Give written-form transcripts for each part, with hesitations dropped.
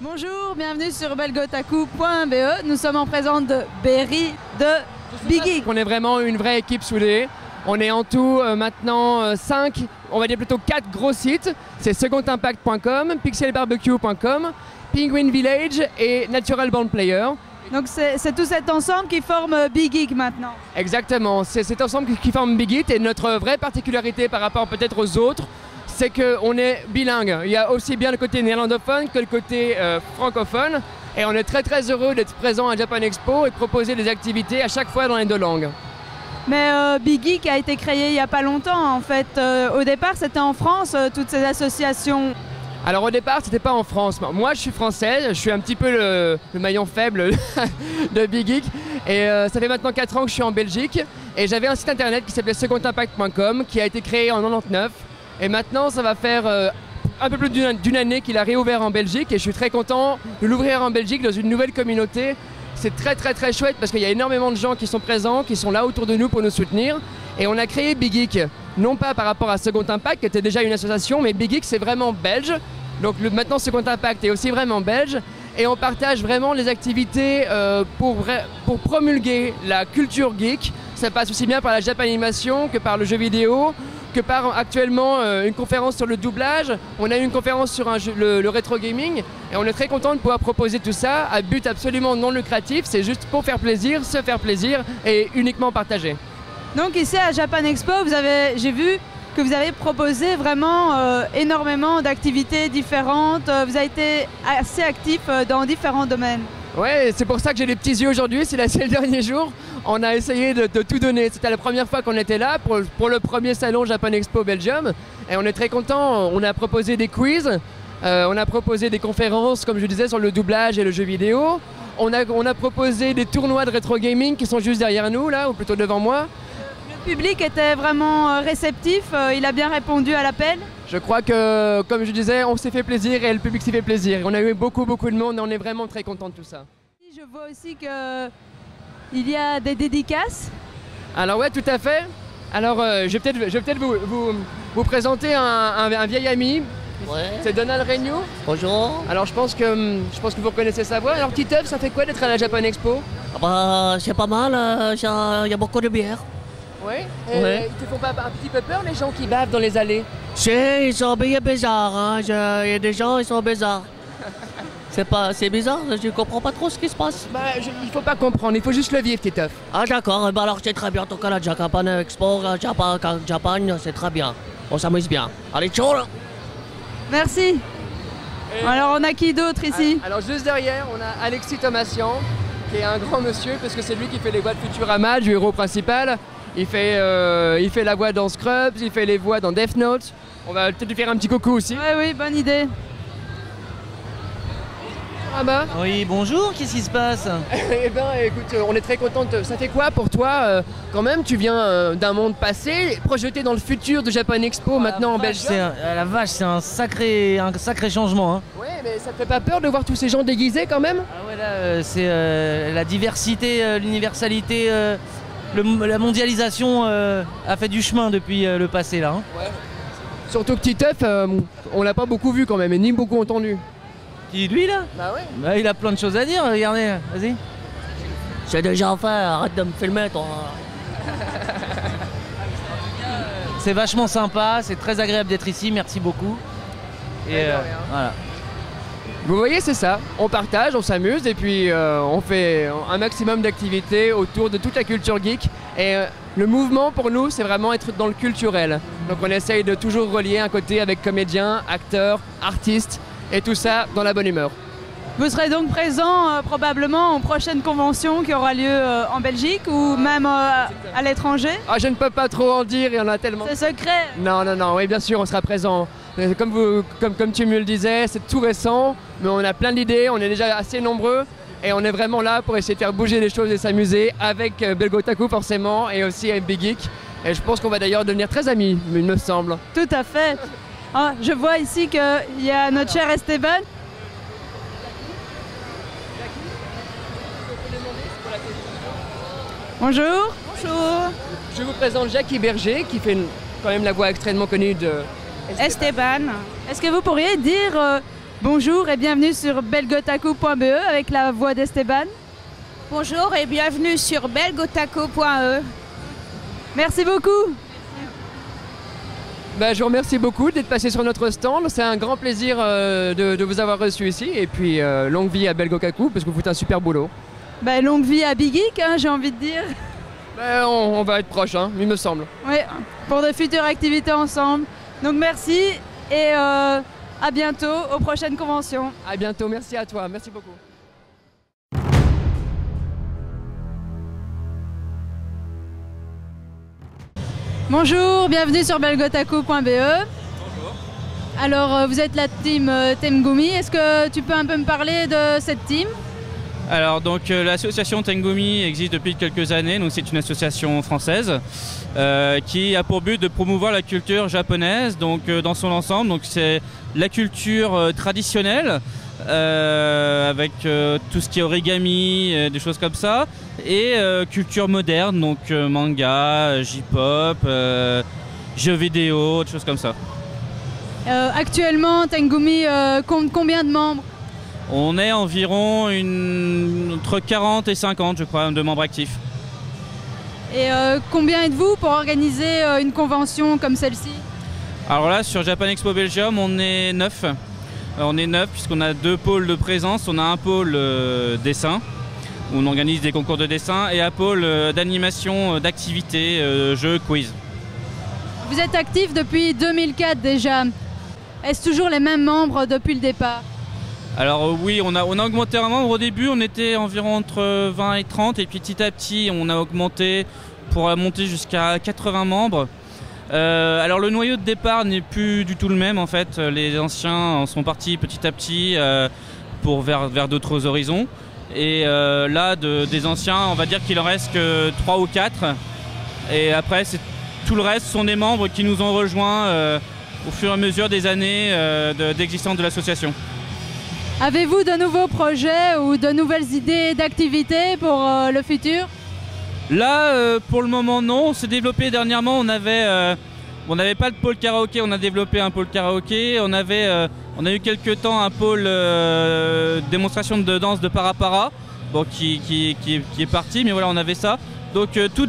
Bonjour, bienvenue sur belgotaku.be. Nous sommes en présence de Berry de Big Geek. On est vraiment une vraie équipe soudée. On est en tout maintenant 5, on va dire plutôt 4 gros sites. C'est secondimpact.com, pixelbarbecue.com, Penguin Village et Natural Born Player. Donc c'est tout cet ensemble qui forme Big Geek maintenant. Exactement, c'est cet ensemble qui forme Big Geek et notre vraie particularité par rapport peut-être aux autres, c'est qu'on est bilingue. Il y a aussi bien le côté néerlandophone que le côté francophone. Et on est très très heureux d'être présent à Japan Expo et de proposer des activités à chaque fois dans les deux langues. Mais Big Geek a été créé il n'y a pas longtemps en fait. Au départ c'était en France, toutes ces associations. Alors au départ c'était pas en France. Moi je suis française, je suis un petit peu le maillon faible de Big Geek. Et ça fait maintenant 4 ans que je suis en Belgique. Et j'avais un site internet qui s'appelait secondimpact.com qui a été créé en 99. Et maintenant ça va faire un peu plus d'une année qu'il a réouvert en Belgique. Et je suis très content de l'ouvrir en Belgique dans une nouvelle communauté. C'est très très très chouette parce qu'il y a énormément de gens qui sont présents, qui sont là autour de nous pour nous soutenir. Et on a créé Big Geek, non pas par rapport à Second Impact qui était déjà une association, mais Big Geek c'est vraiment belge. Donc maintenant Second Impact est aussi vraiment belge. Et on partage vraiment les activités pour promulguer la culture geek. Ça passe aussi bien par la Japanimation que par le jeu vidéo, que par actuellement une conférence sur le doublage. On a eu une conférence sur le rétro gaming et on est très content de pouvoir proposer tout ça à but absolument non lucratif. C'est juste pour faire plaisir, se faire plaisir et uniquement partager. Donc ici à Japan Expo, j'ai vu que vous avez proposé vraiment énormément d'activités différentes. Vous avez été assez actif dans différents domaines. Ouais, c'est pour ça que j'ai les petits yeux aujourd'hui, c'est le dernier jour. On a essayé de tout donner. C'était la première fois qu'on était là pour le premier salon Japan Expo Belgium. Et on est très contents. On a proposé des quiz, on a proposé des conférences, comme je disais, sur le doublage et le jeu vidéo. On a proposé des tournois de rétro gaming qui sont juste derrière nous, là, ou plutôt devant moi. Le public était vraiment réceptif, il a bien répondu à l'appel. Je crois que, comme je disais, on s'est fait plaisir et le public s'est fait plaisir. On a eu beaucoup de monde et on est vraiment très content de tout ça. Je vois aussi qu'il y a des dédicaces. Alors ouais, tout à fait. Alors je vais peut-être vous présenter un vieil ami. Ouais. C'est Donald Renew. Bonjour. Alors je pense que vous reconnaissez sa voix. Alors Titeuf, ça fait quoi d'être à la Japan Expo? Ah bah, c'est pas mal, il y a beaucoup de bière. Ouais. Ouais. Ils te font pas un petit peu peur les gens qui bavent dans les allées? Ils sont bien bizarres, hein. Il y a des gens, ils sont bizarres. C'est bizarre, je comprends pas trop ce qui se passe. Bah, il faut pas comprendre, il faut juste le vivre, Titeuf. Ah d'accord, bah alors c'est très bien, en tout cas la Japan Expo, Japan, c'est très bien. On s'amuse bien. Allez, ciao là. Merci. Alors on a qui d'autre ici? Alors juste derrière, on a Alexis Thomasian, qui est un grand monsieur, parce que c'est lui qui fait les voix de Futurama, du héros principal. Il fait la voix dans Scrubs, il fait les voix dans Death Note. On va peut-être lui faire un petit coucou aussi. Oui, bonne idée. Ah bah. Oui, bonjour, qu'est-ce qui se passe? Eh ben écoute, on est très contents. Ça fait quoi pour toi quand même? Tu viens d'un monde passé, projeté dans le futur de Japan Expo maintenant en Belgique. La vache, c'est un sacré changement. Hein. Ouais, mais ça te fait pas peur de voir tous ces gens déguisés quand même? Ah ouais, là, c'est la diversité, l'universalité, la mondialisation a fait du chemin depuis le passé là. Hein. Ouais. Surtout que Titeuf, on l'a pas beaucoup vu quand même, et ni beaucoup entendu. Qui, lui là? Bah ouais. Bah, il a plein de choses à dire, regardez, vas-y. C'est déjà fait, arrête de me filmer toi. C'est vachement sympa, c'est très agréable d'être ici, merci beaucoup. Et voilà. Vous voyez, c'est ça. On partage, on s'amuse et puis on fait un maximum d'activités autour de toute la culture geek. Et le mouvement pour nous, c'est vraiment être dans le culturel. Donc on essaye de toujours relier un côté avec comédiens, acteurs, artistes et tout ça dans la bonne humeur. Vous serez donc présent probablement aux prochaines conventions qui aura lieu en Belgique ou même à l'étranger? Ah, je ne peux pas trop en dire, il y en a tellement. C'est secret. Non, oui, bien sûr, on sera présent. Comme tu me le disais, c'est tout récent, mais on a plein d'idées, on est déjà assez nombreux et on est vraiment là pour essayer de faire bouger les choses et s'amuser avec Belgotaku forcément et aussi avec Big Geek. Et je pense qu'on va d'ailleurs devenir très amis, il me semble. Tout à fait. Ah, je vois ici qu'il y a notre cher Esteban. Bonjour. Bonjour. Je vous présente Jackie Berger qui fait quand même la voix extrêmement connue de Esteban. Est-ce que vous pourriez dire Bonjour et bienvenue sur belgotaku.be avec la voix d'Esteban. Bonjour et bienvenue sur belgotaku.e. Merci beaucoup. Je vous remercie beaucoup d'être passé sur notre stand. C'est un grand plaisir de vous avoir reçu ici. Et puis longue vie à Belgotaku parce que vous faites un super boulot. Longue vie à Big Geek, j'ai envie de dire. On va être proches, il me semble. Oui, pour de futures activités ensemble. Donc merci et à bientôt aux prochaines conventions. À bientôt, merci à toi, merci beaucoup. Bonjour, bienvenue sur belgotaku.be. Bonjour. Alors vous êtes la team Tengumi, est-ce que tu peux un peu me parler de cette team? Alors donc l'association Tengumi existe depuis quelques années, donc c'est une association française qui a pour but de promouvoir la culture japonaise donc dans son ensemble. Donc c'est la culture traditionnelle avec tout ce qui est origami, des choses comme ça, et culture moderne, donc manga, J-pop, jeux vidéo, des choses comme ça. Actuellement Tengumi compte combien de membres? On est environ entre 40 et 50 je crois de membres actifs. Et combien êtes-vous pour organiser une convention comme celle-ci? Alors là sur Japan Expo Belgium on est 9. On est 9 puisqu'on a 2 pôles de présence. On a un pôle dessin où on organise des concours de dessin et un pôle d'animation, d'activités, jeux, quiz. Vous êtes actif depuis 2004 déjà. Est-ce toujours les mêmes membres depuis le départ? Alors oui, on a augmenté un membre. Au début, on était environ entre 20 et 30 et puis petit à petit, on a augmenté pour monter jusqu'à 80 membres. Alors le noyau de départ n'est plus du tout le même en fait. Les anciens sont partis petit à petit vers d'autres horizons. Et là, des anciens, on va dire qu'il en reste que 3 ou 4. Et après, tout le reste sont des membres qui nous ont rejoints au fur et à mesure des années d'existence de l'association. Avez-vous de nouveaux projets ou de nouvelles idées d'activités pour le futur? Là, pour le moment, non. On s'est développé dernièrement. On n'avait pas de pôle karaoké. On a développé un pôle karaoké. On a eu quelques temps un pôle démonstration de danse de para-para, bon, qui est parti. Mais voilà, on avait ça. Donc tous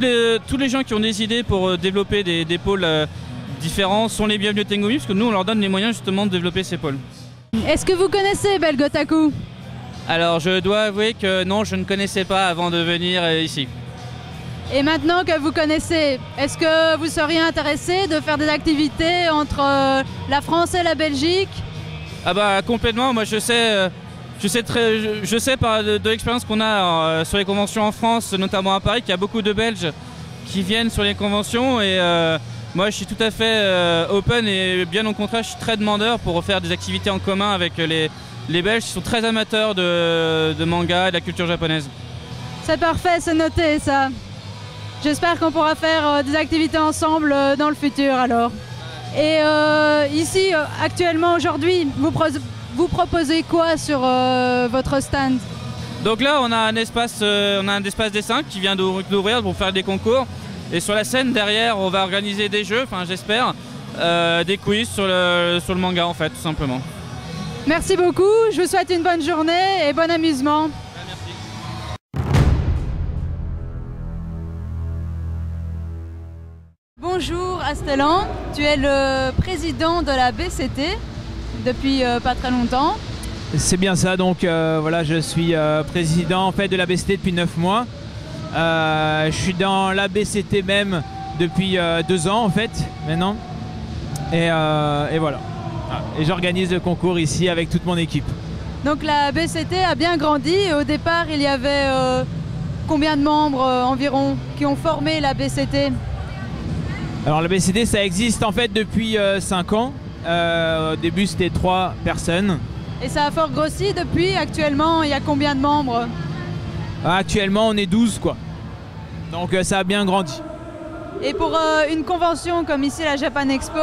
les gens qui ont des idées pour développer des pôles différents sont les bienvenus à Tengumi, parce que nous, on leur donne les moyens justement de développer ces pôles. Est-ce que vous connaissez Belgotaku? Alors je dois avouer que non, je ne connaissais pas avant de venir ici. Et maintenant que vous connaissez, est-ce que vous seriez intéressé de faire des activités entre la France et la Belgique? Ah bah complètement, moi je sais par de l'expérience qu'on a sur les conventions en France, notamment à Paris, qu'il y a beaucoup de Belges qui viennent sur les conventions et moi je suis tout à fait open et bien au contraire je suis très demandeur pour faire des activités en commun avec les Belges qui sont très amateurs de manga et de la culture japonaise. C'est parfait, c'est noté ça. J'espère qu'on pourra faire des activités ensemble dans le futur alors. Et ici, actuellement, aujourd'hui, vous proposez quoi sur votre stand? Donc là, on a un espace dessin qui vient d'ouvrir pour faire des concours. Et sur la scène derrière, on va organiser des jeux, enfin j'espère, des quiz sur le manga en fait, tout simplement. Merci beaucoup, je vous souhaite une bonne journée et bon amusement. Merci. Bonjour Astelan, tu es le président de la BCT depuis pas très longtemps. C'est bien ça, donc voilà, je suis président en fait de la BCT depuis 9 mois. Je suis dans la BCT même depuis 2 ans en fait maintenant et voilà. Et j'organise le concours ici avec toute mon équipe. Donc la BCT a bien grandi. Au départ il y avait combien de membres environ qui ont formé la BCT? Alors la BCT ça existe en fait depuis 5 ans. Au début c'était 3 personnes. Et ça a fort grossi depuis. Actuellement il y a combien de membres? Actuellement on est 12 quoi. Donc ça a bien grandi. Et pour une convention comme ici la Japan Expo,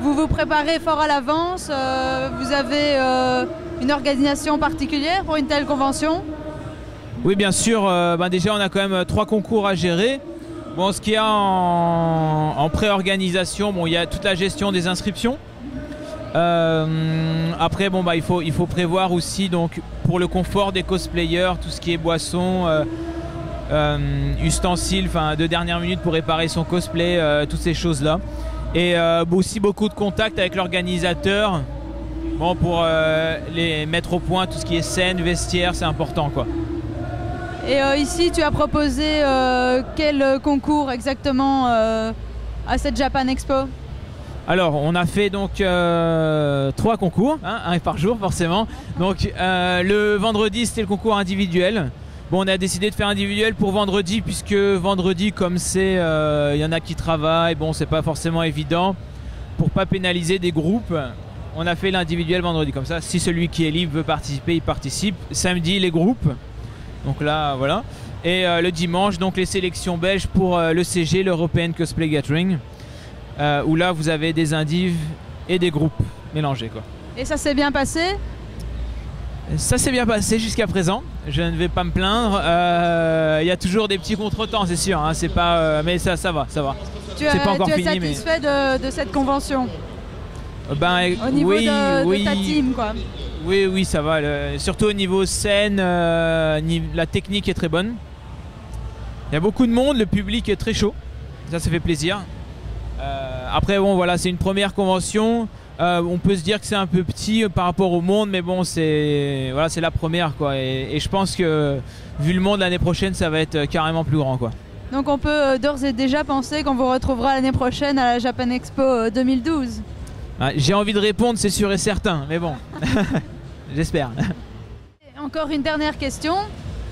vous vous préparez fort à l'avance? Vous avez une organisation particulière pour une telle convention? Oui bien sûr, déjà on a quand même 3 concours à gérer. Bon, ce qu'il y a en pré-organisation, bon, il y a toute la gestion des inscriptions. Après bon bah il faut prévoir aussi donc pour le confort des cosplayers tout ce qui est boissons, ustensiles, enfin de dernière minute pour réparer son cosplay, toutes ces choses là. Et aussi beaucoup de contacts avec l'organisateur, bon pour les mettre au point tout ce qui est scène, vestiaire, c'est important quoi. Et ici, tu as proposé quel concours exactement à cette Japan Expo? Alors, on a fait donc 3 concours, hein, un par jour forcément. Donc, le vendredi, c'était le concours individuel. Bon, on a décidé de faire individuel pour vendredi, puisque vendredi, comme c'est, y en a qui travaillent, bon, c'est pas forcément évident. Pour pas pénaliser des groupes, on a fait l'individuel vendredi. Comme ça, si celui qui est libre veut participer, il participe. Samedi, les groupes. Donc là, voilà. Et le dimanche, donc les sélections belges pour le CG, l'European Cosplay Gathering, où là, vous avez des indives et des groupes mélangés, quoi. Et ça s'est bien passé? Ça s'est bien passé jusqu'à présent. Je ne vais pas me plaindre. Il y a toujours des petits contretemps, c'est sûr. Hein, c'est pas, mais ça va, ça va. Tu es satisfait de cette convention? Ben, au niveau de ta team, quoi. Oui, ça va. Surtout au niveau scène, la technique est très bonne. Il y a beaucoup de monde, le public est très chaud. Ça fait plaisir. Après, bon, voilà, c'est une première convention. On peut se dire que c'est un peu petit par rapport au monde, mais bon, c'est la première, quoi. Et je pense que, vu le monde l'année prochaine, ça va être carrément plus grand, quoi. Donc on peut d'ores et déjà penser qu'on vous retrouvera l'année prochaine à la Japan Expo 2012. J'ai envie de répondre, c'est sûr et certain, mais bon, j'espère. Encore une dernière question.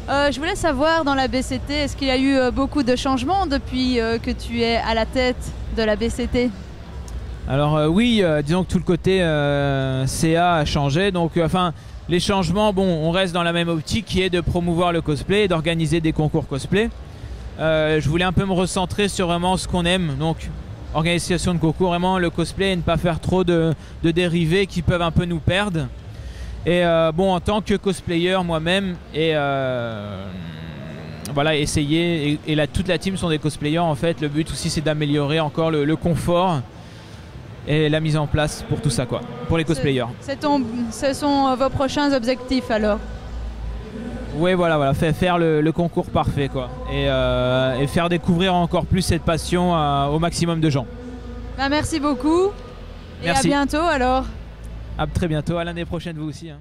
Je voulais savoir, dans la BCT, est-ce qu'il y a eu beaucoup de changements depuis que tu es à la tête de la BCT? Alors oui, disons que tout le côté CA a changé. Donc enfin, les changements, bon, on reste dans la même optique qui est de promouvoir le cosplay et d'organiser des concours cosplay. Je voulais un peu me recentrer sur vraiment ce qu'on aime. Donc organisation de concours, vraiment le cosplay et ne pas faire trop de dérivés qui peuvent un peu nous perdre. Et bon, en tant que cosplayer moi-même, et voilà, essayer, et toute la team sont des cosplayers en fait, le but aussi c'est d'améliorer encore le confort et la mise en place pour tout ça, quoi, pour les cosplayers. Ce sont vos prochains objectifs alors? Oui, voilà, faire le concours parfait, quoi, et faire découvrir encore plus cette passion au maximum de gens. Bah, merci beaucoup. Merci. Et à bientôt alors. À très bientôt, à l'année prochaine vous aussi, hein.